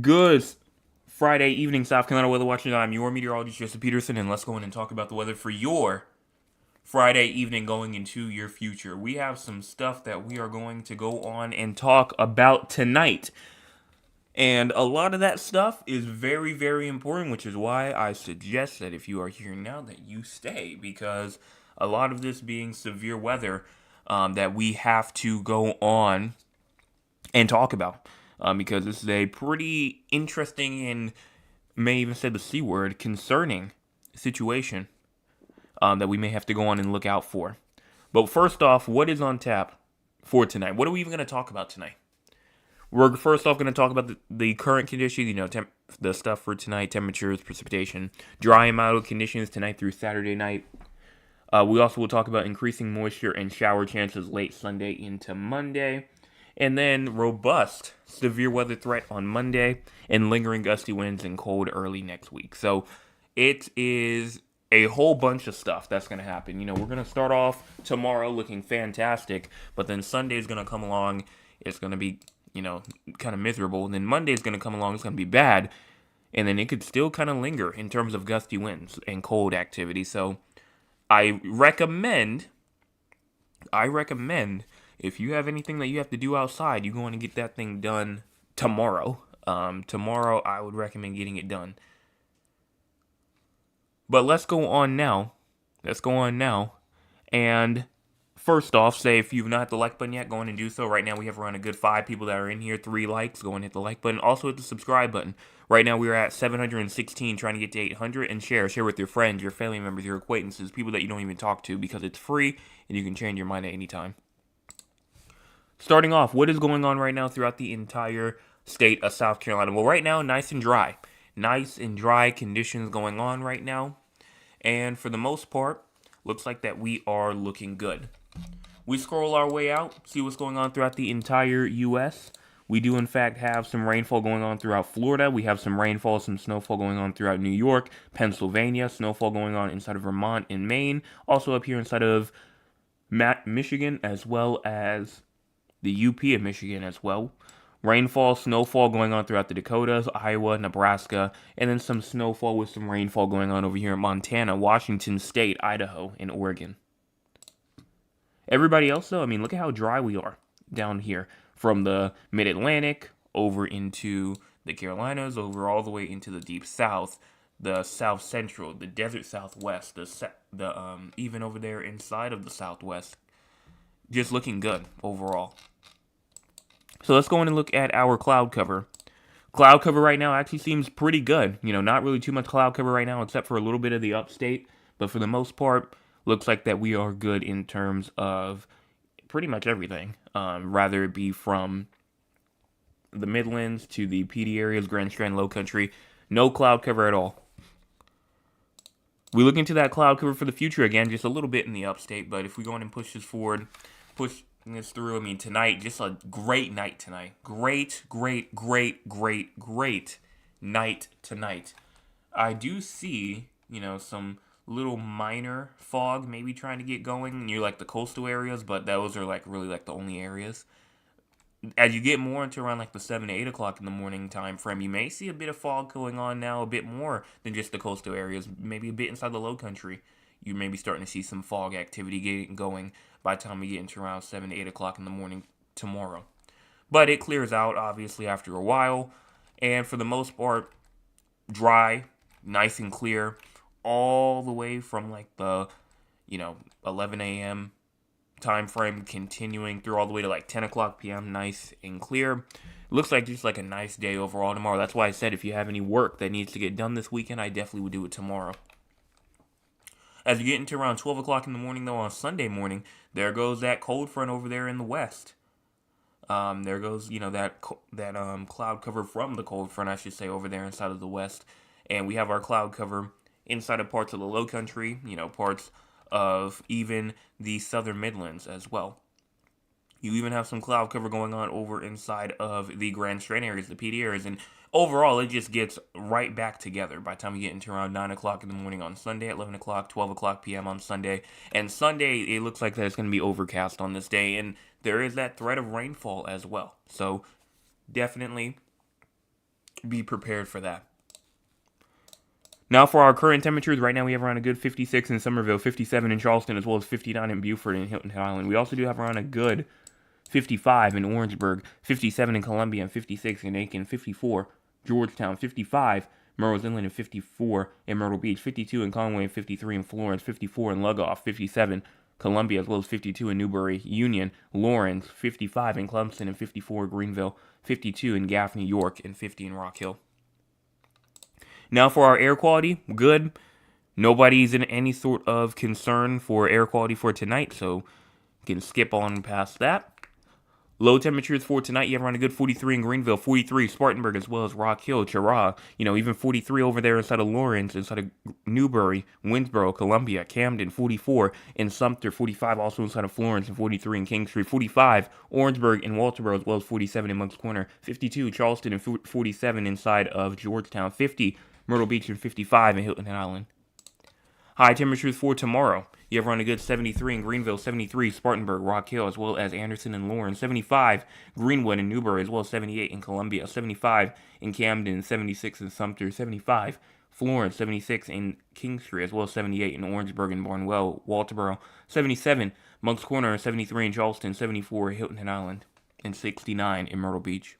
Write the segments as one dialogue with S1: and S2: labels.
S1: Good Friday evening, South Carolina weather watchers. I'm your meteorologist, Joseph Peterson, and let's go in and talk about the weather for your Friday evening going into your future. We have some stuff that we are going to go on and talk about tonight. And a lot of that stuff is very, very important, which is why I suggest that if you are here now, that you stay, because a lot of this being severe weather that we have to go on and talk about. Because this is a pretty interesting and may even say the C word, concerning situation that we may have to go on and look out for. But first off, what is on tap for tonight? What are we even going to talk about tonight? We're first off going to talk about the current conditions, the stuff for tonight, temperatures, precipitation, dry and mild conditions tonight through Saturday night. We also will talk about increasing moisture and shower chances late Sunday into Monday. And then robust severe weather threat on Monday and lingering gusty winds and cold early next week. So it is a whole bunch of stuff that's going to happen. We're going to start off tomorrow looking fantastic, but then Sunday's going to come along. It's going to be, kind of miserable. And then Monday's going to come along. It's going to be bad. And then it could still kind of linger in terms of gusty winds and cold activity. So I recommend if you have anything that you have to do outside, you going to get that thing done tomorrow. Tomorrow, I would recommend getting it done. But let's go on now. And first off, say if you've not hit the like button yet, go on and do so. Right now, we have around a good 5 people that are in here. 3 likes. Go and hit the like button. Also, hit the subscribe button. Right now, we're at 716, trying to get to 800. And share with your friends, your family members, your acquaintances, people that you don't even talk to, because it's free and you can change your mind at any time. Starting off, what is going on right now throughout the entire state of South Carolina? Well, right now, nice and dry. Nice and dry conditions going on right now. And for the most part, looks like that we are looking good. We scroll our way out, see what's going on throughout the entire U.S. We do, in fact, have some rainfall going on throughout Florida. We have some rainfall, some snowfall going on throughout New York, Pennsylvania, snowfall going on inside of Vermont and Maine. Also up here inside of Michigan, as well as the UP of Michigan as well. Rainfall, snowfall going on throughout the Dakotas, Iowa, Nebraska, and then some snowfall with some rainfall going on over here in Montana, Washington State, Idaho, and Oregon. Everybody else, though, look at how dry we are down here. From the mid-Atlantic over into the Carolinas, over all the way into the deep south, the south central, the desert southwest, even over there inside of the southwest. Just looking good overall. So let's go in and look at our cloud cover. Cloud cover right now actually seems pretty good. Not really too much cloud cover right now except for a little bit of the upstate. But for the most part, looks like that we are good in terms of pretty much everything. Rather it be from the Midlands to the PD areas, Grand Strand, Low Country. No cloud cover at all. We look into that cloud cover for the future again, just a little bit in the upstate. But if we go in and push this forward, push this through. Tonight, just a great night tonight. Great night tonight. I do see, some little minor fog maybe trying to get going near like the coastal areas, but those are like really like the only areas. As you get more into around like the 7 to 8 o'clock in the morning time frame, you may see a bit of fog going on now, a bit more than just the coastal areas, maybe a bit inside the low country. You may be starting to see some fog activity getting going by the time we get into around 7 to 8 o'clock in the morning tomorrow. But it clears out, obviously, after a while. And for the most part, dry, nice and clear, all the way from like the, 11 a.m. time frame continuing through all the way to like 10 o'clock p.m. Nice and clear. Looks like just like a nice day overall tomorrow. That's why I said if you have any work that needs to get done this weekend, I definitely would do it tomorrow. As you get into around 12 o'clock in the morning, though, on Sunday morning, there goes that cold front over there in the west. There goes, that cloud cover from the cold front, I should say, over there inside of the west. And we have our cloud cover inside of parts of the low country, parts of even the southern Midlands as well. You even have some cloud cover going on over inside of the Grand Strand areas, the PD areas, and overall it just gets right back together by the time you get into around 9 o'clock in the morning on Sunday, 11 o'clock, 12 o'clock p.m. on Sunday. And Sunday, it looks like that it's going to be overcast on this day, and there is that threat of rainfall as well. So definitely be prepared for that. Now for our current temperatures, right now we have around a good 56 in Somerville, 57 in Charleston, as well as 59 in Beaufort and Hilton Head Island. We also do have around a good 55 in Orangeburg, 57 in Columbia, and 56 in Aiken, 54 Georgetown, 55 Murrells Inlet, and 54 in Myrtle Beach, 52 in Conway, and 53 in Florence, 54 in Lugoff, 57 Columbia, as well as 52 in Newbury, Union, Lawrence, 55 in Clemson, and 54 Greenville, 52 in Gaffney, York, and 50 in Rock Hill. Now for our air quality, good. Nobody's in any sort of concern for air quality for tonight, so you can skip on past that. Low temperatures for tonight, you have around a good 43 in Greenville, 43 Spartanburg, as well as Rock Hill, Cheraw, even 43 over there inside of Lawrence, inside of Newbury, Winsboro, Columbia, Camden, 44 in Sumter, 45 also inside of Florence, and 43 in Kingstree, 45 Orangeburg and Walterboro, as well as 47 in Moncks Corner, 52 Charleston, and 47 inside of Georgetown, 50 Myrtle Beach, and 55 in Hilton Head Island. High temperatures for tomorrow. You have around a good 73 in Greenville, 73 Spartanburg, Rock Hill, as well as Anderson and Lawrence, 75 Greenwood and Newbury, as well as 78 in Columbia, 75 in Camden, 76 in Sumter, 75 Florence, 76 in Kingstree, as well as 78 in Orangeburg and Barnwell, Walterboro, 77 Moncks Corner, 73 in Charleston, 74 Hilton Head Island, and 69 in Myrtle Beach.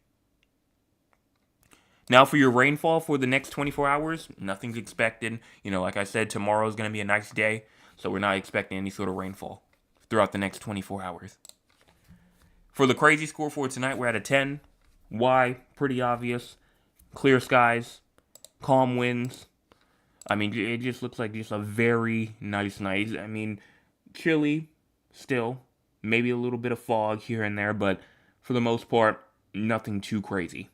S1: Now for your rainfall for the next 24 hours, nothing's expected. Like I said, tomorrow is going to be a nice day, so we're not expecting any sort of rainfall throughout the next 24 hours. For the crazy score for tonight, we're at a 10. Why? Pretty obvious. Clear skies, calm winds. It just looks like just a very nice night. Chilly still, maybe a little bit of fog here and there, but for the most part, nothing too crazy.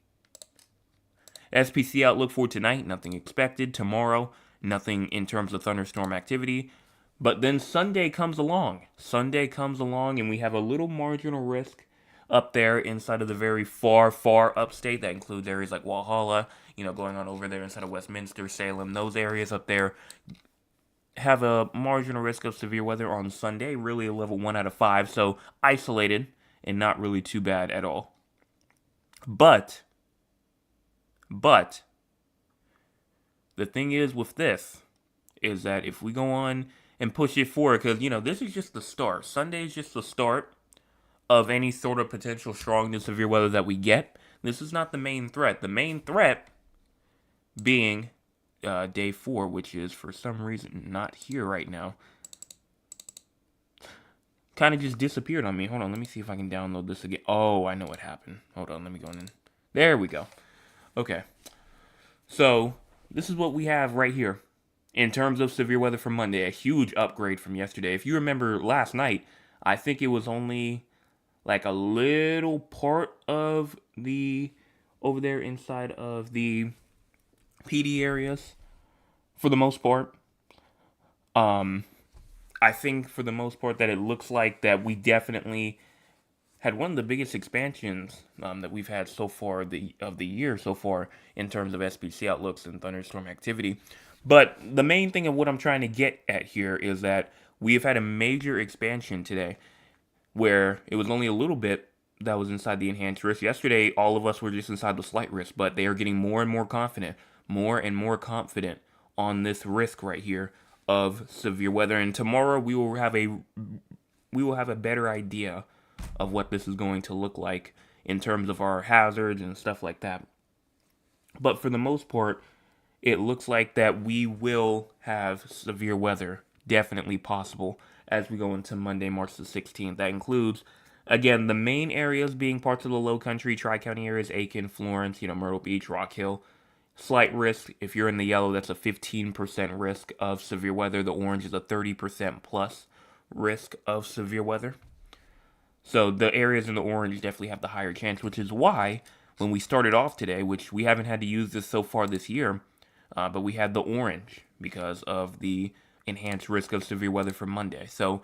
S1: SPC outlook for tonight, nothing expected. Tomorrow, nothing in terms of thunderstorm activity. But then Sunday comes along. And we have a little marginal risk up there inside of the very far, far upstate. That includes areas like Walhalla, going on over there inside of Westminster, Salem. Those areas up there have a marginal risk of severe weather on Sunday. Really a level 1 out of 5. So isolated and not really too bad at all. But the thing is with this is that if we go on and push it forward, because, this is just the start. Sunday is just the start of any sort of potential strong to severe weather that we get. This is not the main threat. The main threat being day 4, which is for some reason not here right now. Kind of just disappeared on me. Hold on, let me see if I can download this again. Oh, I know what happened. Hold on, let me go in. There we go. Okay, so this is what we have right here in terms of severe weather for Monday. A huge upgrade from yesterday. If you remember last night, I think it was only like a little part of the over there inside of the PD areas for the most part. I think for the most part that it looks like that we definitely had one of the biggest expansions that we've had so far of the year so far in terms of SPC outlooks and thunderstorm activity. But the main thing of what I'm trying to get at here is that we have had a major expansion today where it was only a little bit that was inside the enhanced risk. Yesterday, all of us were just inside the slight risk, but they are getting more and more confident on this risk right here of severe weather. And tomorrow we will have a better idea of what this is going to look like in terms of our hazards and stuff like that. But for the most part, it looks like that we will have severe weather definitely possible as we go into Monday, March the 16th. That includes, again, the main areas being parts of the low country, tri-county areas, Aiken, Florence, Myrtle Beach, Rock Hill. Slight risk. If you're in the yellow, that's a 15% risk of severe weather. The orange is a 30% plus risk of severe weather. So the areas in the orange definitely have the higher chance, which is why when we started off today, which we haven't had to use this so far this year, but we had the orange because of the enhanced risk of severe weather for Monday. So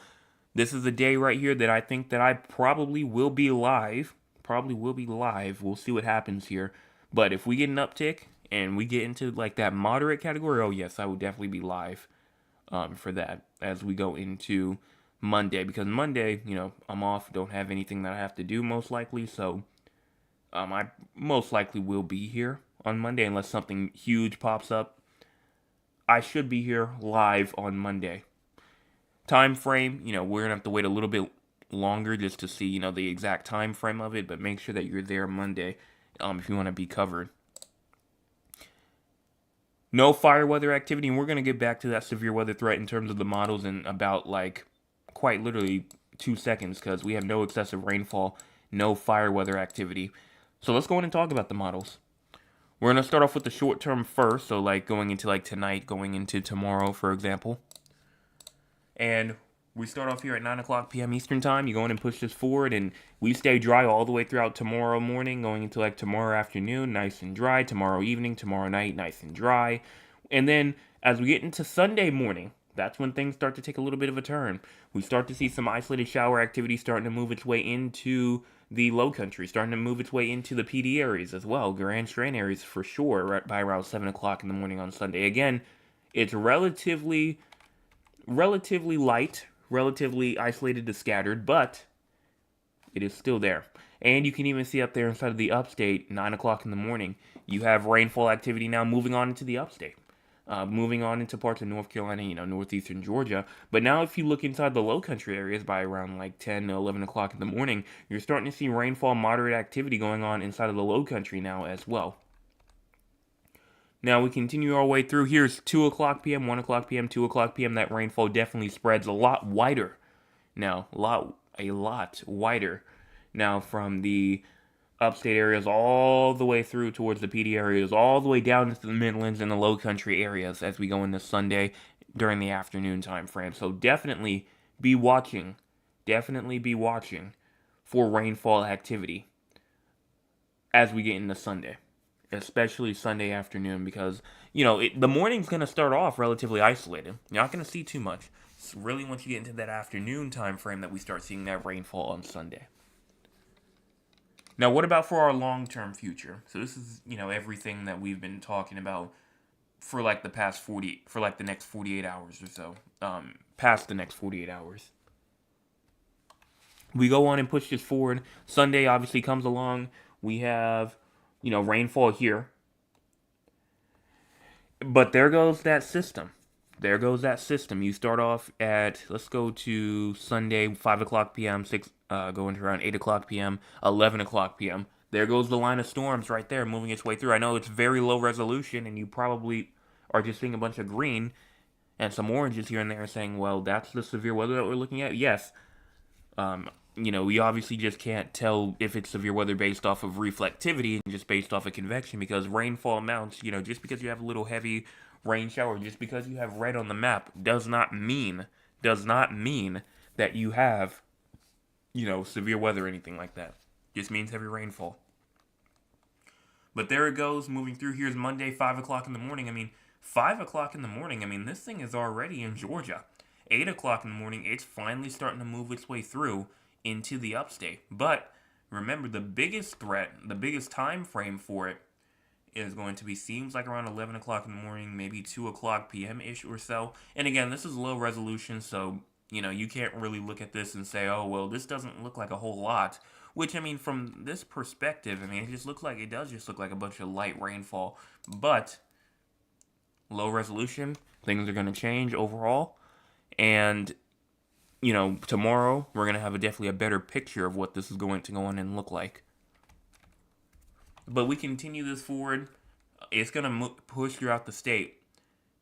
S1: this is a day right here that I think that I probably will be live. We'll see what happens here. But if we get an uptick and we get into like that moderate category, oh yes, I will definitely be live for that as we go into Monday, because Monday, I'm off, don't have anything that I have to do most likely, so I most likely will be here on Monday unless something huge pops up. I should be here live on Monday. Time frame, we're gonna have to wait a little bit longer just to see, the exact time frame of it, but make sure that you're there Monday if you want to be covered. No fire weather activity, and we're going to get back to that severe weather threat in terms of the models in about quite literally 2 seconds, because we have no excessive rainfall, no fire weather activity. So let's go in and talk about the models. We're going to start off with the short term first, so going into tonight, going into tomorrow, for example. And we start off here at 9 o'clock p.m. Eastern Time. You go in and push this forward, and we stay dry all the way throughout tomorrow morning, going into tomorrow afternoon, nice and dry. Tomorrow evening, tomorrow night, nice and dry. And then as we get into Sunday morning, that's when things start to take a little bit of a turn. We start to see some isolated shower activity starting to move its way into the low country, starting to move its way into the PD areas as well, Grand Strand areas for sure, right by around 7 o'clock in the morning on Sunday. Again, it's relatively light, relatively isolated to scattered, but it is still there. And you can even see up there inside of the upstate, 9 o'clock in the morning, you have rainfall activity now moving on into the upstate. Moving on into parts of North Carolina, northeastern Georgia. But now if you look inside the low country areas by around 10 to 11 o'clock in the morning, you're starting to see rainfall, moderate activity going on inside of the low country now as well. Now we continue our way through. Here's 2 o'clock p.m., 1 o'clock p.m., 2 o'clock p.m. That rainfall definitely spreads a lot wider. Now, a lot wider. Now from the upstate areas all the way through towards the PD areas, all the way down into the Midlands and the low country areas as we go into Sunday during the afternoon time frame. So definitely be watching for rainfall activity as we get into Sunday. Especially Sunday afternoon, because the morning's going to start off relatively isolated. You're not going to see too much. It's really once you get into that afternoon time frame that we start seeing that rainfall on Sunday. Now, what about for our long-term future? So this is everything that we've been talking about for the next 48 hours or so, past the next 48 hours. We go on and push this forward. Sunday obviously comes along. We have rainfall here. But there goes that system. You start off at, let's go to Sunday, 5 o'clock p.m., going to around 8 o'clock p.m., 11 o'clock p.m. There goes the line of storms right there, moving its way through. I know it's very low resolution, and you probably are just seeing a bunch of green and some oranges here and there saying, well, that's the severe weather that we're looking at. Yes. We obviously just can't tell if it's severe weather based off of reflectivity and just based off of convection, because rainfall amounts, just because you have a little heavy rain shower, just because you have red on the map, does not mean that you have, severe weather or anything like that. Just means heavy rainfall. But there it goes, moving through. Here's Monday, 5 o'clock in the morning. 5 o'clock in the morning, this thing is already in Georgia. 8 o'clock in the morning, it's finally starting to move its way through into the upstate. But remember, the biggest threat, the biggest time frame for it is going to be, seems like around 11 o'clock in the morning, maybe 2 o'clock p.m.-ish or so. And again, this is low resolution, so, you can't really look at this and say, oh, well, this doesn't look like a whole lot. Which, from this perspective, it does just look like a bunch of light rainfall. But low resolution, things are going to change overall. And tomorrow we're going to have definitely a better picture of what this is going to go on and look like. But we continue this forward. It's going to push throughout the state.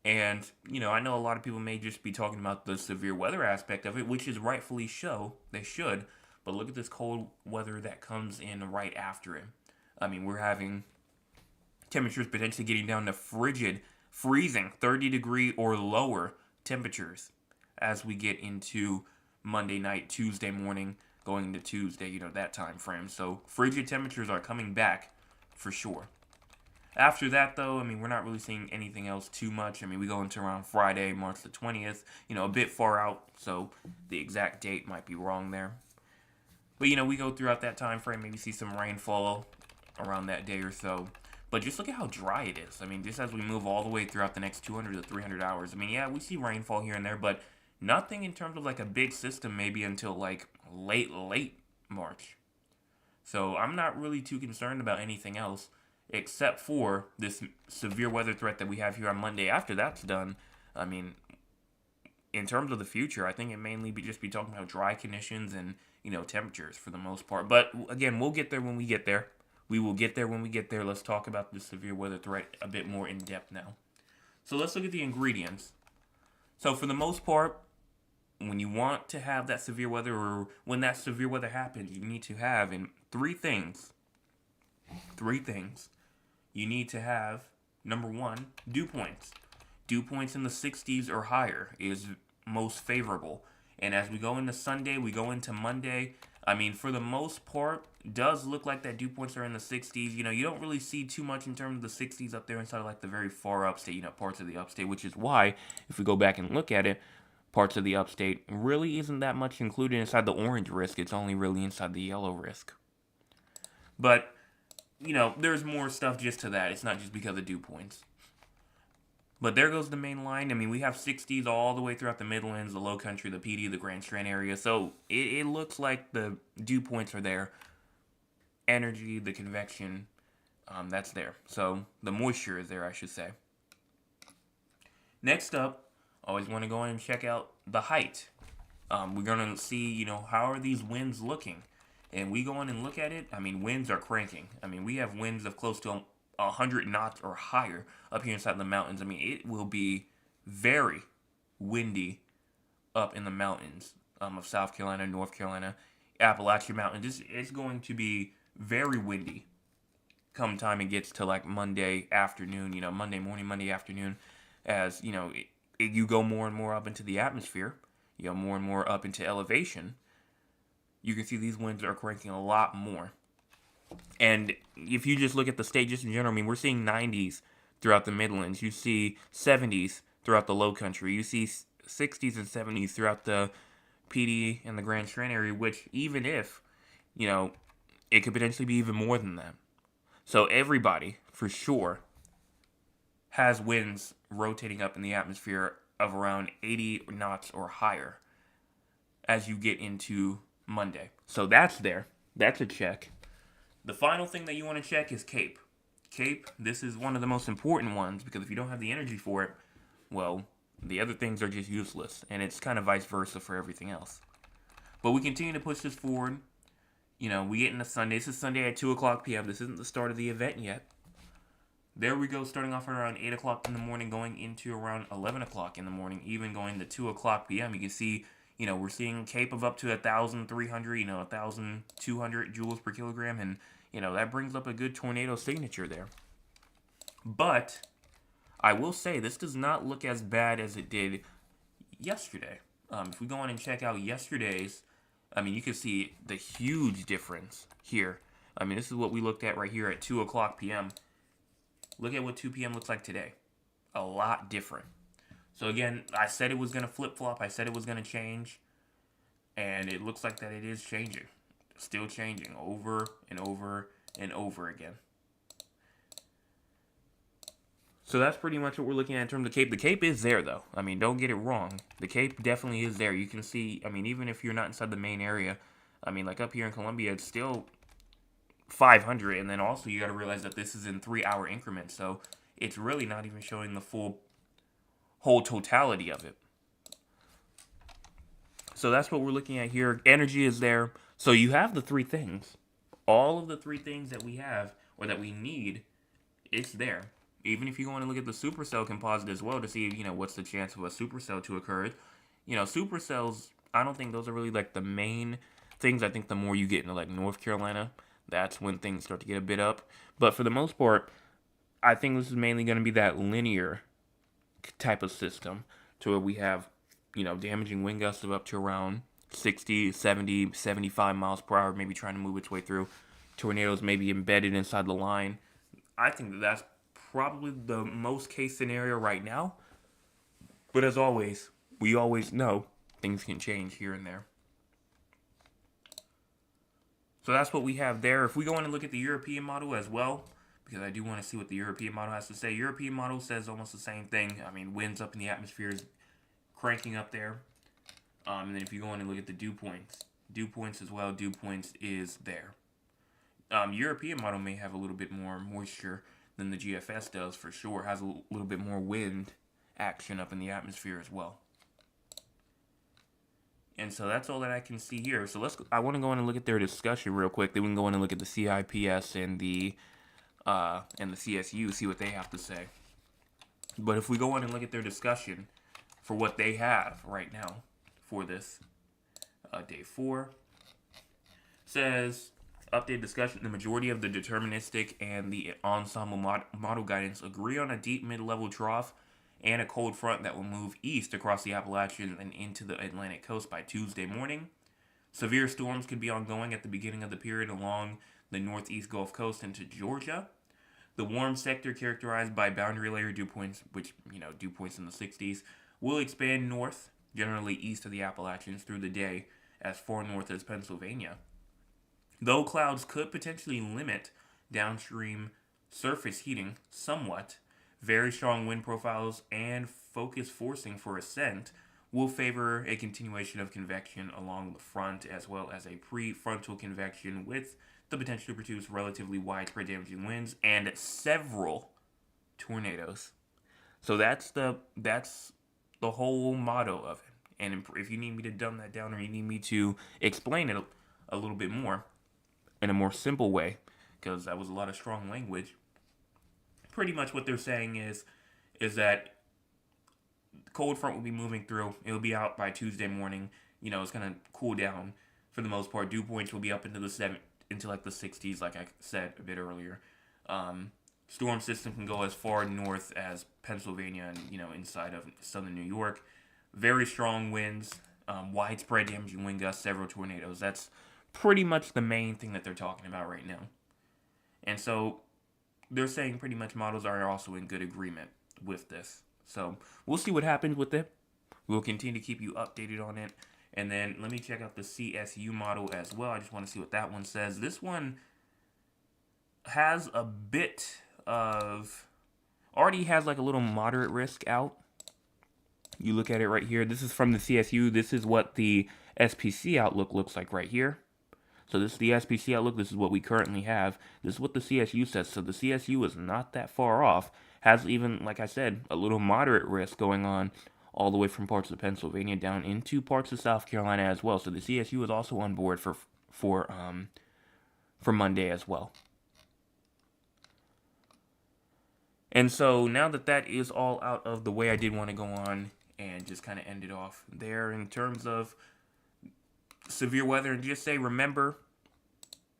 S1: And, I know a lot of people may just be talking about the severe weather aspect of it, which is rightfully so. They should. But look at this cold weather that comes in right after it. We're having temperatures potentially getting down to freezing, 30 degree or lower temperatures as we get into Monday night, Tuesday morning, going into Tuesday, that time frame. So frigid temperatures are coming back for sure. After that, though, we're not really seeing anything else too much. We go into around Friday, March the 20th, a bit far out, so the exact date might be wrong there. But, we go throughout that time frame, maybe see some rainfall around that day or so. But just look at how dry it is. Just as we move all the way throughout the next 200 to 300 hours. Yeah, we see rainfall here and there, but nothing in terms of a big system maybe until late March. So I'm not really too concerned about anything else. except for this severe weather threat that we have here on Monday. After that's done, I mean, in terms of the future, I think it mainly just be talking about dry conditions and, temperatures for the most part. But again, we'll get there when we get there. We will get there when we get there. Let's talk about the severe weather threat a bit more in depth now. So let's look at the ingredients. So for the most part, when you want to have that severe weather, or when that severe weather happens, you need to have three things. Three things. You need to have, number one, dew points. Dew points in the 60s or higher is most favorable. And as we go into Sunday, we go into Monday, I mean, for the most part, does look like that dew points are in the 60s. You don't really see too much in terms of the 60s up there inside of like the very far upstate, parts of the upstate, which is why, if we go back and look at it, parts of the upstate really isn't that much included inside the orange risk. It's only really inside the yellow risk. But, there's more stuff just to that. It's not just because of dew points. But there goes the main line. I mean, we have 60s all the way throughout the Midlands, the Low Country, the PD, the Grand Strand area. So it looks like the dew points are there. Energy, the convection, that's there. So the moisture is there, I should say. Next up, always want to go in and check out the height. We're going to see, how are these winds looking? And we go in and look at it. I mean, winds are cranking. I mean, we have winds of close to 100 knots or higher up here inside the mountains. I mean, it will be very windy up in the mountains of South Carolina, North Carolina, Appalachian Mountains. It's going to be very windy come time it gets to like Monday afternoon, Monday morning, Monday afternoon, as, you go more and more up into the atmosphere, more and more up into elevation. You can see these winds are cranking a lot more. And if you just look at the state just in general, I mean, we're seeing 90s throughout the Midlands. You see 70s throughout the Low Country. You see 60s and 70s throughout the PD and the Grand Strand area, which even if, it could potentially be even more than that. So everybody, for sure, has winds rotating up in the atmosphere of around 80 knots or higher as you get into Monday. So that's there. That's a check. The final thing that you want to check is CAPE. CAPE, this is one of the most important ones because if you don't have the energy for it, well, the other things are just useless. And it's kind of vice versa for everything else. But we continue to push this forward. We get into Sunday. This is Sunday at 2 o'clock p.m. This isn't the start of the event yet. There we go, starting off at around 8 o'clock in the morning, going into around 11 o'clock in the morning, even going to 2 o'clock p.m. You can see, we're seeing CAPE of up to 1,300, 1,200 joules per kilogram, and, that brings up a good tornado signature there. But I will say this does not look as bad as it did yesterday. If we go on and check out yesterday's, I mean, you can see the huge difference here. I mean, this is what we looked at right here at 2 o'clock p.m. Look at what 2 p.m. looks like today. A lot different. So again, I said it was going to flip-flop. I said it was going to change. And it looks like that it is changing. Still changing over and over and over again. So that's pretty much what we're looking at in terms of CAPE. The CAPE is there, though. I mean, don't get it wrong. The CAPE definitely is there. You can see, I mean, even if you're not inside the main area, I mean, like up here in Columbia, it's still 500. And then also you got to realize that this is in 3-hour increments. So it's really not even showing the whole totality of it. So that's what we're looking at here. Energy is there. So you have the three things. All of the three things that we have or that we need, it's there. Even if you go in and look at the supercell composite as well to see, what's the chance of a supercell to occur. Supercells, I don't think those are really like the main things. I think the more you get into like North Carolina, that's when things start to get a bit up. But for the most part, I think this is mainly going to be that linear type of system to where we have, damaging wind gusts of up to around 60, 70, 75 miles per hour, maybe trying to move its way through. Tornadoes maybe embedded inside the line. I think that's probably the most case scenario right now. But as always, we always know things can change here and there. So that's what we have there. If we go in and look at the European model as well, because I do want to see what the European model has to say. European model says almost the same thing. I mean, winds up in the atmosphere is cranking up there. And then if you go in and look at the dew points as well, dew points is there. European model may have a little bit more moisture than the GFS does for sure. Has a little bit more wind action up in the atmosphere as well. And so that's all that I can see here. So I want to go in and look at their discussion real quick. Then we can go in and look at the CIPS and the CSU, see what they have to say. But if we go in and look at their discussion for what they have right now for this day 4, says updated discussion. The majority of the deterministic and the ensemble model guidance agree on a deep mid-level trough and a cold front that will move east across the Appalachians and into the Atlantic coast by Tuesday morning. Severe storms could be ongoing at the beginning of the period along the northeast Gulf Coast into Georgia. The warm sector, characterized by boundary layer dew points, which, dew points in the 60s, will expand north, generally east of the Appalachians, through the day as far north as Pennsylvania. Though clouds could potentially limit downstream surface heating somewhat, very strong wind profiles and focus forcing for ascent will favor a continuation of convection along the front, as well as a prefrontal convection with the potential to produce relatively widespread damaging winds and several tornadoes. So that's the whole motto of it. And if you need me to dumb that down, or you need me to explain it a little bit more in a more simple way, because that was a lot of strong language, pretty much what they're saying is that the cold front will be moving through. It will be out by Tuesday morning. It's gonna cool down for the most part. Dew points will be up into the 60s, like I said a bit earlier. Storm system can go as far north as Pennsylvania and inside of southern New York. Very strong winds, widespread damaging wind gusts, several tornadoes. That's pretty much the main thing that they're talking about right now. And so they're saying pretty much models are also in good agreement with this. So we'll see what happens with it. We'll continue to keep you updated on it. And then let me check out the CSU model as well. I just want to see what that one says. This one has a bit of, already has like a little moderate risk out. You look at it right here. This is from the CSU. This is what the SPC outlook looks like right here. So this is the SPC outlook. This is what we currently have. This is what the CSU says. So the CSU is not that far off. Has even, like I said, a little moderate risk going on all the way from parts of Pennsylvania down into parts of South Carolina as well. So the CSU is also on board for Monday as well. And so now that is all out of the way, I did want to go on and just kind of end it off there in terms of severe weather, and just say, remember,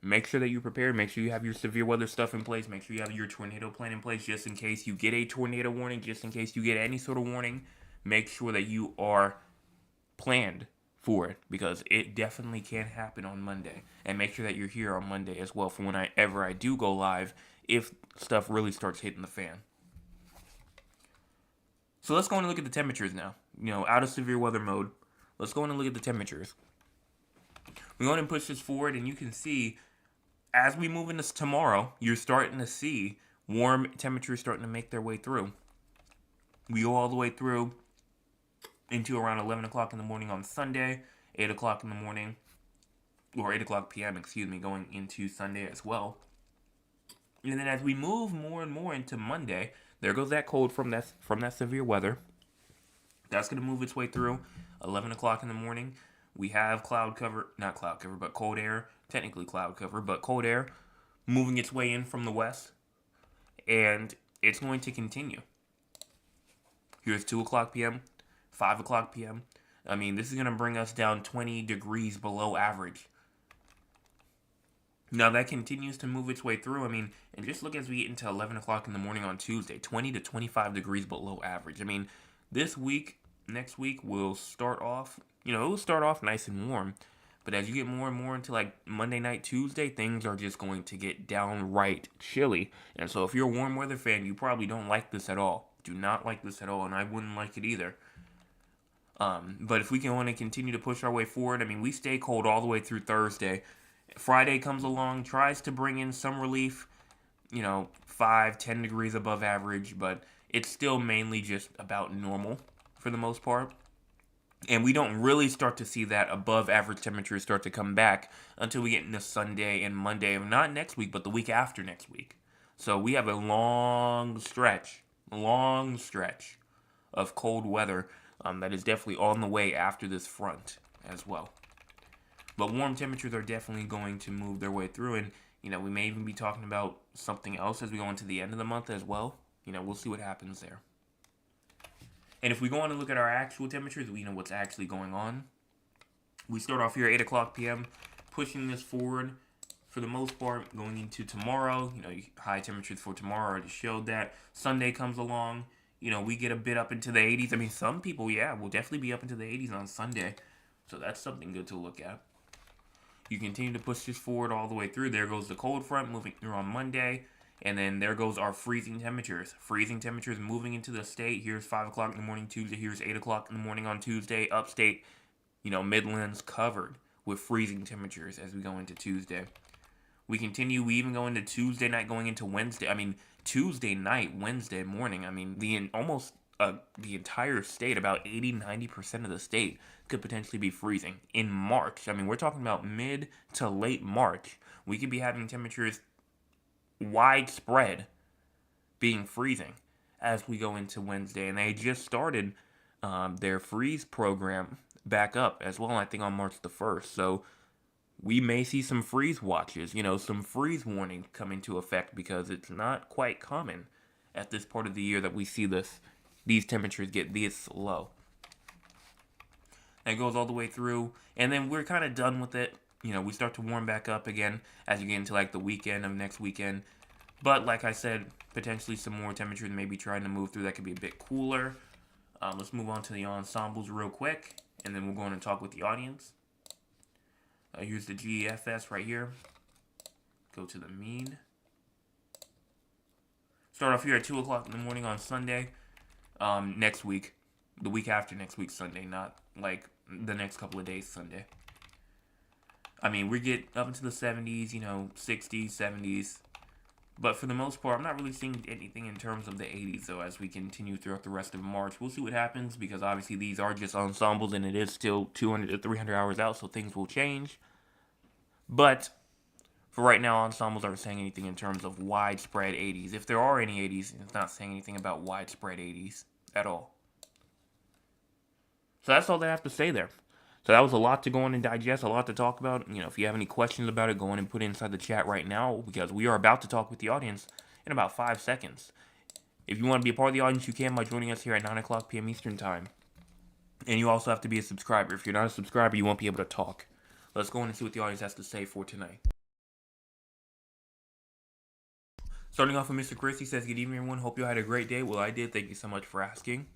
S1: make sure that you're prepared. Make sure you have your severe weather stuff in place. Make sure you have your tornado plan in place just in case you get a tornado warning, just in case you get any sort of warning. Make sure that you are planned for it, because it definitely can happen on Monday. And make sure that you're here on Monday as well for whenever I do go live, if stuff really starts hitting the fan. So let's go and look at the temperatures now. Out of severe weather mode, let's go in and look at the temperatures. We go ahead and push this forward, and you can see as we move into tomorrow, you're starting to see warm temperatures starting to make their way through. We go all the way through into around 11 o'clock in the morning on Sunday, 8 o'clock in the morning, or 8 o'clock p.m., going into Sunday as well. And then as we move more and more into Monday, there goes that cold from that severe weather. That's going to move its way through 11 o'clock in the morning. We have not cloud cover, but cold air, technically cloud cover, but cold air moving its way in from the west, and it's going to continue. Here's 2 o'clock p.m., 5 o'clock p.m. I mean, this is going to bring us down 20 degrees below average. Now, that continues to move its way through. I mean, and just look as we get into 11 o'clock in the morning on Tuesday, 20 to 25 degrees below average. I mean, next week, will start off, it will start off nice and warm. But as you get more and more into like Monday night, Tuesday, things are just going to get downright chilly. And so if you're a warm weather fan, you probably don't like this at all. Do not like this at all, and I wouldn't like it either. But if we can want to continue to push our way forward, I mean, we stay cold all the way through Thursday. Friday comes along, tries to bring in some relief, 5-10 degrees above average, but it's still mainly just about normal for the most part. And we don't really start to see that above average temperatures start to come back until we get into Sunday and Monday, not next week, but the week after next week. So we have a long stretch of cold weather that is definitely on the way after this front as well. But warm temperatures are definitely going to move their way through, and we may even be talking about something else as we go into the end of the month as well. We'll see what happens there. And if we go on and look at our actual temperatures, we know what's actually going on. We start off here at 8 o'clock p.m., pushing this forward for the most part, going into tomorrow. High temperatures for tomorrow already showed that. Sunday comes along, we get a bit up into the 80s. I mean, some people, will definitely be up into the 80s on Sunday. So that's something good to look at. You continue to push this forward all the way through. There goes the cold front moving through on Monday. And then there goes our freezing temperatures. Freezing temperatures moving into the state. Here's 5 o'clock in the morning Tuesday. Here's 8 o'clock in the morning on Tuesday. Upstate, Midlands covered with freezing temperatures as we go into Tuesday. We continue. We even go into Tuesday night going into Wednesday. I mean, Tuesday night, Wednesday morning. I mean, the entire state, about 80-90% of the state could potentially be freezing in March. I mean, we're talking about mid to late March. We could be having temperatures widespread being freezing as we go into Wednesday. And they just started their freeze program back up as well, I think on March the 1st. So we may see some freeze watches, some freeze warnings come into effect because it's not quite common at this part of the year that we see these temperatures get this low. And it goes all the way through, and then we're kind of done with it. We start to warm back up again as you get into like the weekend of next weekend. But like I said, potentially some more temperatures maybe trying to move through that could be a bit cooler. Let's move on to the ensembles real quick, and then we'll go on and talk with the audience. Here's the GEFS right here. Go to the mean. Start off here at 2 o'clock in the morning on Sunday. Next week. The week after next week Sunday, not like the next couple of days Sunday. I mean, we get up into the 70s, 60s, 70s. But for the most part, I'm not really seeing anything in terms of the 80s, though, as we continue throughout the rest of March. We'll see what happens, because obviously these are just ensembles, and it is still 200 to 300 hours out, so things will change. But for right now, ensembles aren't saying anything in terms of widespread 80s. If there are any 80s, it's not saying anything about widespread 80s at all. So that's all they have to say there. So that was a lot to go on and digest, a lot to talk about. If you have any questions about it, go on and put it inside the chat right now, because we are about to talk with the audience in about 5 seconds. If you want to be a part of the audience, you can by joining us here at 9 o'clock p.m. Eastern Time. And you also have to be a subscriber. If you're not a subscriber, you won't be able to talk. Let's go on and see what the audience has to say for tonight. Starting off with Mr. Chris, he says, "Good evening, everyone. Hope you had a great day." Well, I did. Thank you so much for asking.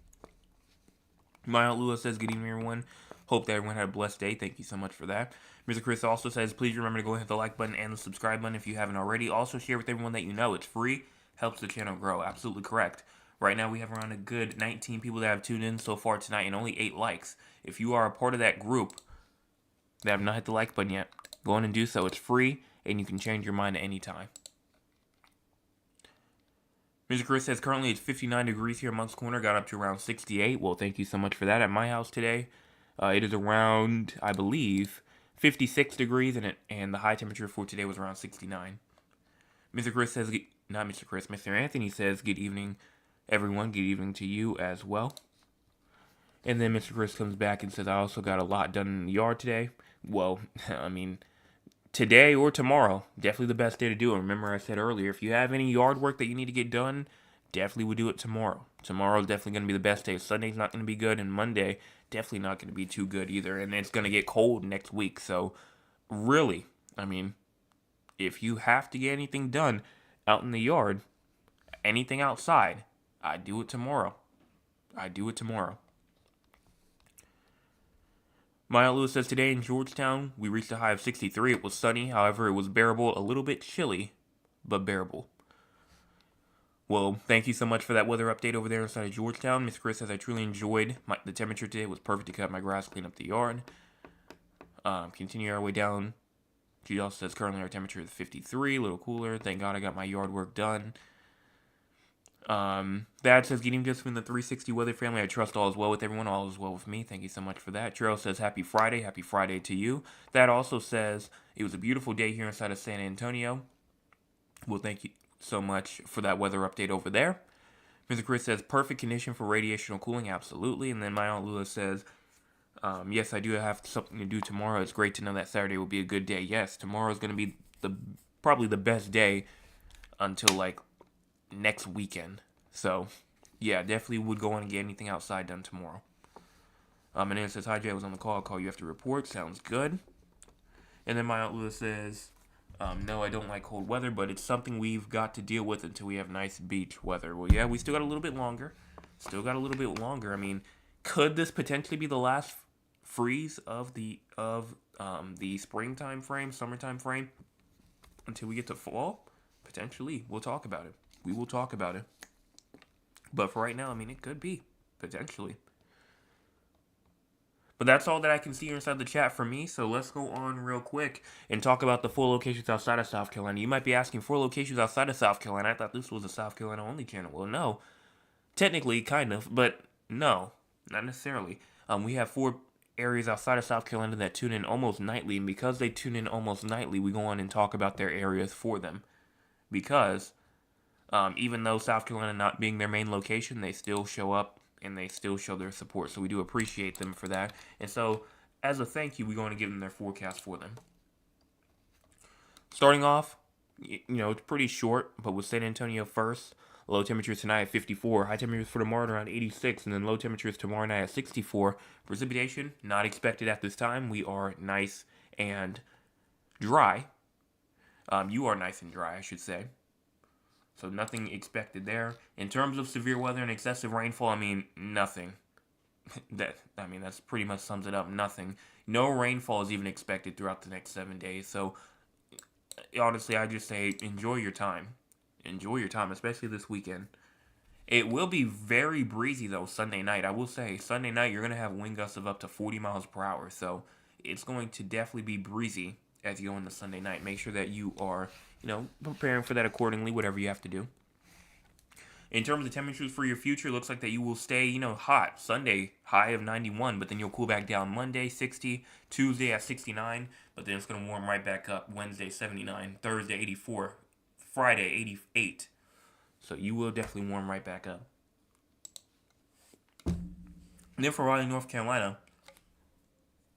S1: My Aunt Lua says, "Good evening, everyone. Hope that everyone had a blessed day." Thank you so much for that. Mr. Chris also says, "Please remember to go hit the like button and the subscribe button if you haven't already. Also share with everyone that you know. It's free. Helps the channel grow." Absolutely correct. Right now we have around a good 19 people that have tuned in so far tonight and only 8 likes. If you are a part of that group that have not hit the like button yet, go on and do so. It's free and you can change your mind at any time. Mr. Chris says, "Currently it's 59 degrees here in Moncks Corner. Got up to around 68. Well, thank you so much for that. At my house today, it is around, I believe, 56 degrees, and the high temperature for today was around 69. Mr. Chris says, not Mr. Chris, Mr. Anthony says, "Good evening, everyone. Good evening to you as well." And then Mr. Chris comes back and says, "I also got a lot done in the yard today." Well, I mean, today or tomorrow, definitely the best day to do it. Remember I said earlier, if you have any yard work that you need to get done, definitely would do it tomorrow. Tomorrow is definitely going to be the best day. Sunday's not going to be good, and Monday definitely not going to be too good either. And it's going to get cold next week. So really, I mean, if you have to get anything done out in the yard, anything outside, I do it tomorrow. I do it tomorrow. Maya Lewis says, "Today in Georgetown, we reached a high of 63. It was sunny. However, it was bearable, a little bit chilly, but bearable." Well, thank you so much for that weather update over there inside of Georgetown. Miss Chris says, "I truly enjoyed the temperature today. It was perfect to cut my grass, clean up the yard." Continue our way down. She also says, "Currently our temperature is 53, a little cooler. Thank God I got my yard work done." Bad says, getting just from the 360 weather family. I trust all is well with everyone. All is well with me. Thank you so much for that. Cheryl says, happy Friday. Happy Friday to you. That also says, it was a beautiful day here inside of San Antonio. Well, thank you so much for that weather update over there. Mr. Chris says, perfect condition for radiational cooling. Absolutely. And then my Aunt Lula says, yes, I do have something to do tomorrow. It's great to know that Saturday will be a good day. Yes, tomorrow is going to be probably the best day until like next weekend. So, yeah, definitely would go on and get anything outside done tomorrow. And then it says, hi Jay, I was on the call. I'll call you after report. Sounds good. And then my Aunt Lula says, no, I don't like cold weather, but it's something we've got to deal with until we have nice beach weather. Well, yeah, we still got a little bit longer. I mean, could this potentially be the last freeze of the springtime frame, summertime frame, until we get to fall? Potentially. We'll talk about it. We will talk about it. But for right now, I mean, it could be. Potentially. But that's all that I can see inside the chat for me, so let's go on real quick and talk about the 4 locations outside of South Carolina. You might be asking, 4 locations outside of South Carolina? I thought this was a South Carolina only channel. Well, no. Technically, kind of, but no. Not necessarily. We have 4 areas outside of South Carolina that tune in almost nightly, and because they tune in almost nightly, we go on and talk about their areas for them. Because even though South Carolina not being their main location, they still show up and they still show their support. So we do appreciate them for that. And so, as a thank you, we're going to give them their forecast for them. Starting off, it's pretty short, but with San Antonio first. Low temperatures tonight at 54. High temperatures for tomorrow around 86. And then low temperatures tomorrow night at 64. Precipitation, not expected at this time. We are nice and dry. You are nice and dry, I should say. So nothing expected there. In terms of severe weather and excessive rainfall, I mean, nothing. That's pretty much sums it up. Nothing. No rainfall is even expected throughout the next 7 days. So, honestly, I just say enjoy your time. Enjoy your time, especially this weekend. It will be very breezy, though, Sunday night. I will say, Sunday night, you're going to have wind gusts of up to 40 miles per hour. So, it's going to definitely be breezy as you go into Sunday night. Make sure that you are preparing for that accordingly, whatever you have to do. In terms of temperatures for your future, it looks like that you will stay, hot. Sunday, high of 91, but then you'll cool back down Monday, 60, Tuesday at 69, but then it's going to warm right back up. Wednesday, 79, Thursday, 84, Friday, 88. So you will definitely warm right back up. And then for Raleigh, North Carolina,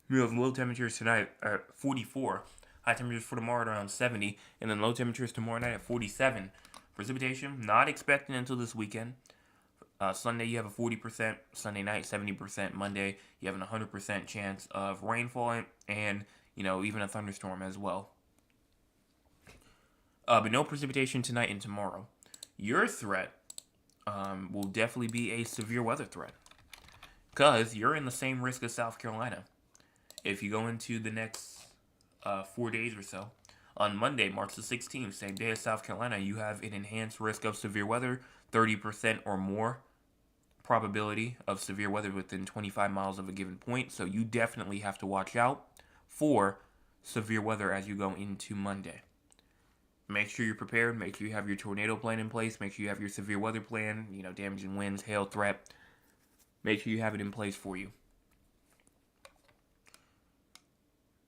S1: we have low temperatures tonight at 44. High temperatures for tomorrow at around 70, and then low temperatures tomorrow night at 47. Precipitation, not expected until this weekend. Sunday, you have a 40%. Sunday night, 70%. Monday, you have an 100% chance of rainfall and, even a thunderstorm as well. But no precipitation tonight and tomorrow. Your threat will definitely be a severe weather threat. Because you're in the same risk as South Carolina. If you go into the next 4 days or so, on Monday, March the 16th, same day as South Carolina, you have an enhanced risk of severe weather, 30% or more probability of severe weather within 25 miles of a given point. So you definitely have to watch out for severe weather as you go into Monday. Make sure you're prepared. Make sure you have your tornado plan in place. Make sure you have your severe weather plan, damaging winds, hail threat. Make sure you have it in place for you.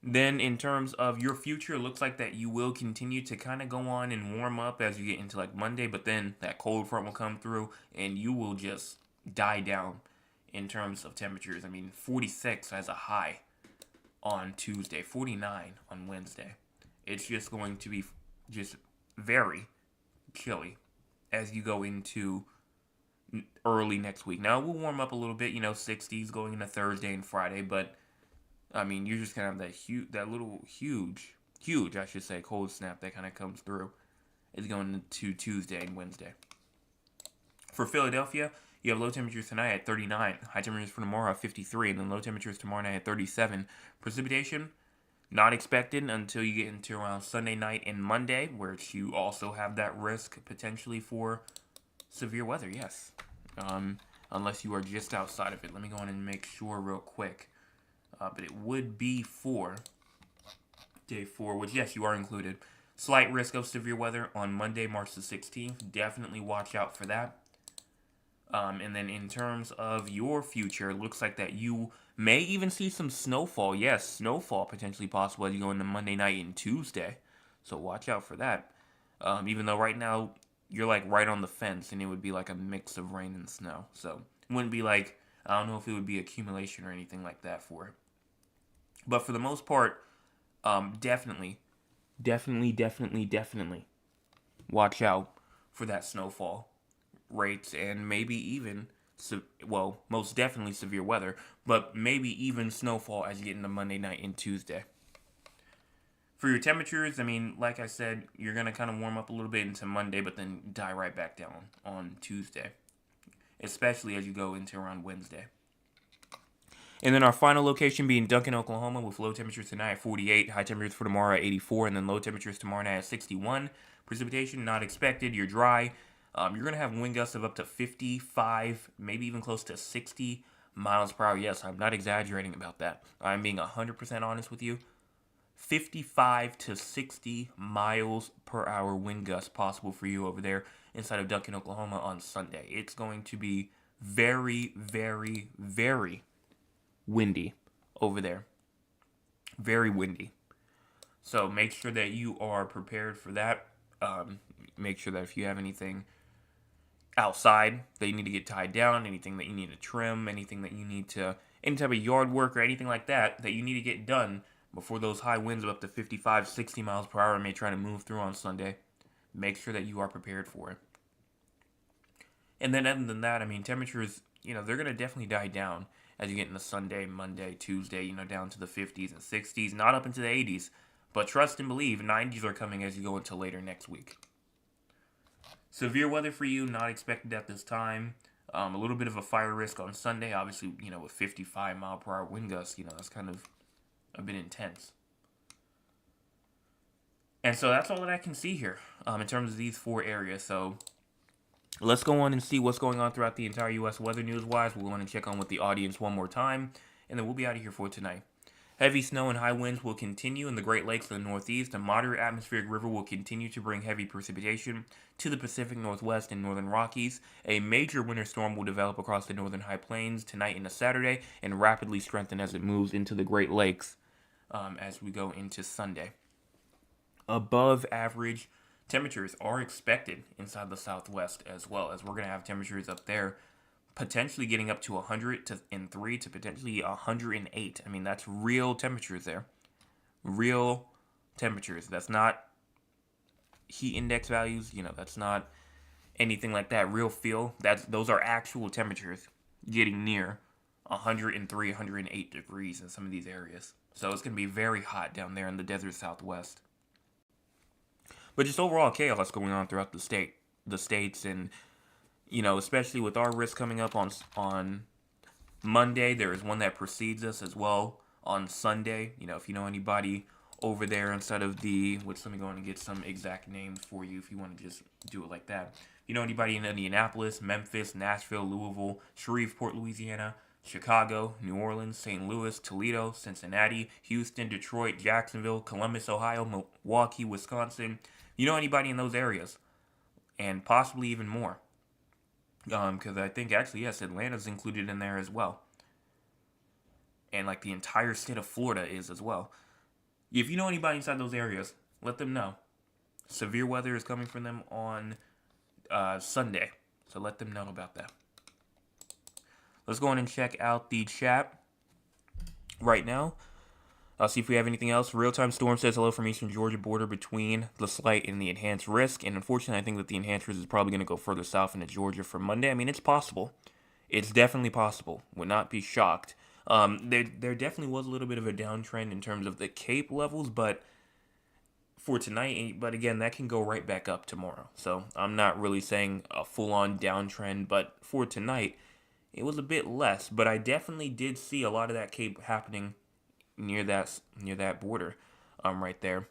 S1: Then in terms of your future, it looks like that you will continue to kind of go on and warm up as you get into like Monday, but then that cold front will come through and you will just die down in terms of temperatures. I mean, 46 as a high on Tuesday, 49 on Wednesday. It's just going to be just very chilly as you go into early next week. Now, we'll warm up a little bit, 60s going into Thursday and Friday, but I mean, you're just going to have that little huge, I should say, cold snap that kind of comes through. It's going into Tuesday and Wednesday. For Philadelphia, you have low temperatures tonight at 39, high temperatures for tomorrow at 53, and then low temperatures tomorrow night at 37. Precipitation, not expected until you get into around Sunday night and Monday, where you also have that risk potentially for severe weather, yes. Unless you are just outside of it. Let me go on and make sure real quick. But it would be for day 4, which, yes, you are included. Slight risk of severe weather on Monday, March the 16th. Definitely watch out for that. And then in terms of your future, it looks like that you may even see some snowfall. Yes, snowfall potentially possible as you go into Monday night and Tuesday. So watch out for that. Even though right now you're like right on the fence and it would be like a mix of rain and snow. So it wouldn't be like, I don't know if it would be accumulation or anything like that for it. But for the most part, definitely, definitely watch out for that snowfall rates and maybe even, well, most definitely severe weather, but maybe even snowfall as you get into Monday night and Tuesday. For your temperatures, I mean, like I said, you're going to kind of warm up a little bit into Monday, but then die right back down on Tuesday, especially as you go into around Wednesday. And then our final location being Duncan, Oklahoma, with low temperatures tonight at 48, high temperatures for tomorrow at 84, and then low temperatures tomorrow night at 61. Precipitation not expected. You're dry. You're going to have wind gusts of up to 55, maybe even close to 60 miles per hour. Yes, I'm not exaggerating about that. I'm being 100% honest with you. 55 to 60 miles per hour wind gusts possible for you over there inside of Duncan, Oklahoma on Sunday. It's going to be very, very, very windy over there. Very windy. So make sure that you are prepared for that. Make sure that if you have anything outside that you need to get tied down, anything that you need to trim, anything that you need to, any type of yard work or anything like that that you need to get done before those high winds of up to 55, 60 miles per hour may try to move through on Sunday, make sure that you are prepared for it. And then other than that, I mean, temperatures, they're going to definitely die down as you get into Sunday, Monday, Tuesday, down to the 50s and 60s, not up into the 80s. But trust and believe, 90s are coming as you go into later next week. Severe weather for you, not expected at this time. A little bit of a fire risk on Sunday, obviously, with 55 mile per hour wind gusts, that's kind of a bit intense. And so that's all that I can see here in terms of these four areas. So let's go on and see what's going on throughout the entire U.S. weather news-wise. We'll go on and check on with the audience one more time, and then we'll be out of here for tonight. Heavy snow and high winds will continue in the Great Lakes and the Northeast. A moderate atmospheric river will continue to bring heavy precipitation to the Pacific Northwest and Northern Rockies. A major winter storm will develop across the Northern High Plains tonight into Saturday and rapidly strengthen as it moves into the Great Lakes as we go into Sunday. Above average temperatures are expected inside the Southwest as well, as we're going to have temperatures up there potentially getting up to 103 to potentially 108. I mean, that's real temperatures there. Real temperatures. That's not heat index values. That's not anything like that. Real feel. Those are actual temperatures getting near 103, 108 degrees in some of these areas. So it's going to be very hot down there in the desert Southwest. But just overall chaos going on throughout the states, and especially with our risk coming up on Monday, there is one that precedes us as well on Sunday. If you know anybody over there inside of let me go on and get some exact names for you if you want to just do it like that. If you know anybody in Indianapolis, Memphis, Nashville, Louisville, Shreveport, Louisiana, Chicago, New Orleans, St. Louis, Toledo, Cincinnati, Houston, Detroit, Jacksonville, Columbus, Ohio, Milwaukee, Wisconsin. You know anybody in those areas, and possibly even more. Because I think actually, yes, Atlanta's included in there as well. And like the entire state of Florida is as well. If you know anybody inside those areas, let them know. Severe weather is coming from them on Sunday. So let them know about that. Let's go on and check out the chat right now. I'll see if we have anything else. Real-time Storm says hello from Eastern Georgia, border between the slight and the enhanced risk. And unfortunately, I think that the enhanced risk is probably going to go further south into Georgia for Monday. I mean, it's possible. It's definitely possible. Would not be shocked. There definitely was a little bit of a downtrend in terms of the Cape levels, but for tonight, but again, that can go right back up tomorrow. So I'm not really saying a full-on downtrend, but for tonight, it was a bit less. But I definitely did see a lot of that Cape happening near that border, right there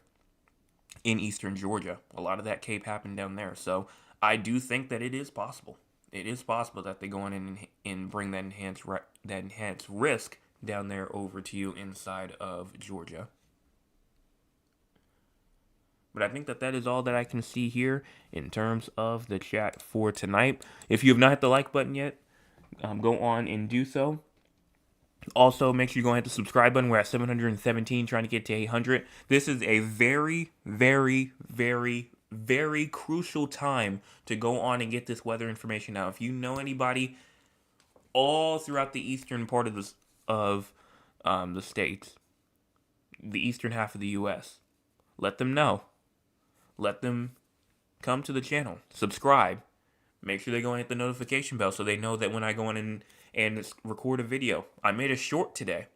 S1: in Eastern Georgia. A lot of that Cape happened down there. So I do think that it is possible. It is possible that they go on and bring that enhanced risk down there over to you inside of Georgia. But I think that that is all that I can see here in terms of the chat for tonight. If you have not hit the like button yet, go on and do so. Also, make sure you go and hit the subscribe button. We're at 717, trying to get to 800. This is a very, very, very, very crucial time to go on and get this weather information out. If you know anybody all throughout the eastern part of the states, the eastern half of the U.S., let them know. Let them come to the channel, subscribe, make sure they go and hit the notification bell so they know that when I go in and record a video. I made a short today.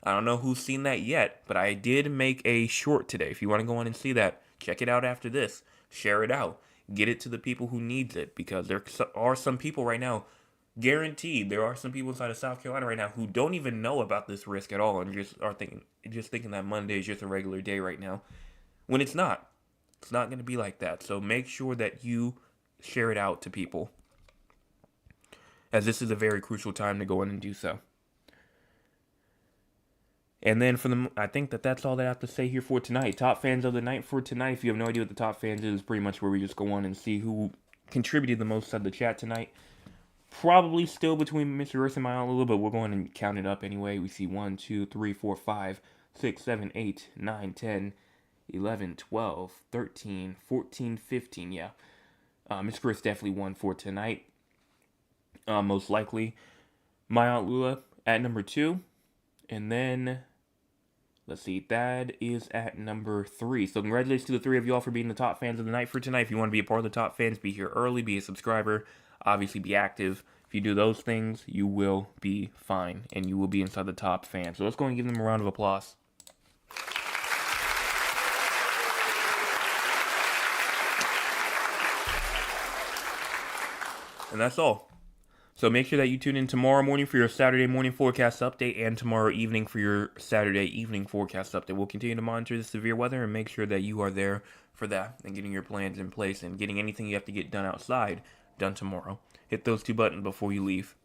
S1: I don't know who's seen that yet, but I did make a short today. If you want to go on and see that, check it out after this. Share it out. Get it to the people who needs it, because there are some people right now, guaranteed, there are some people inside of South Carolina right now who don't even know about this risk at all and just thinking that Monday is just a regular day right now, when it's not. It's not going to be like that. So make sure that you share it out to people, as this is a very crucial time to go in and do so. And then I think that that's all that I have to say here for tonight. Top fans of the night for tonight. If you have no idea what the top fans is, pretty much where we just go on and see who contributed the most to the chat tonight. Probably still between Mr. Earth and my Aunt Lula, but we're going to count it up anyway. We see 1, 2, 3, 4, 5, 6, 7, 8, 9, 10, 11, 12, 13, 14, 15. Yeah. Mr. Earth definitely won for tonight. Most likely. My Aunt Lula at number 2. And then, let's see, Thad is at number 3. So congratulations to the 3 of y'all for being the top fans of the night for tonight. If you want to be a part of the top fans, be here early, be a subscriber, obviously be active. If you do those things, you will be fine, and you will be inside the top fans. So let's go and give them a round of applause. And that's all. So make sure that you tune in tomorrow morning for your Saturday morning forecast update, and tomorrow evening for your Saturday evening forecast update. We'll continue to monitor the severe weather and make sure that you are there for that and getting your plans in place and getting anything you have to get done outside done tomorrow. Hit those 2 buttons before you leave.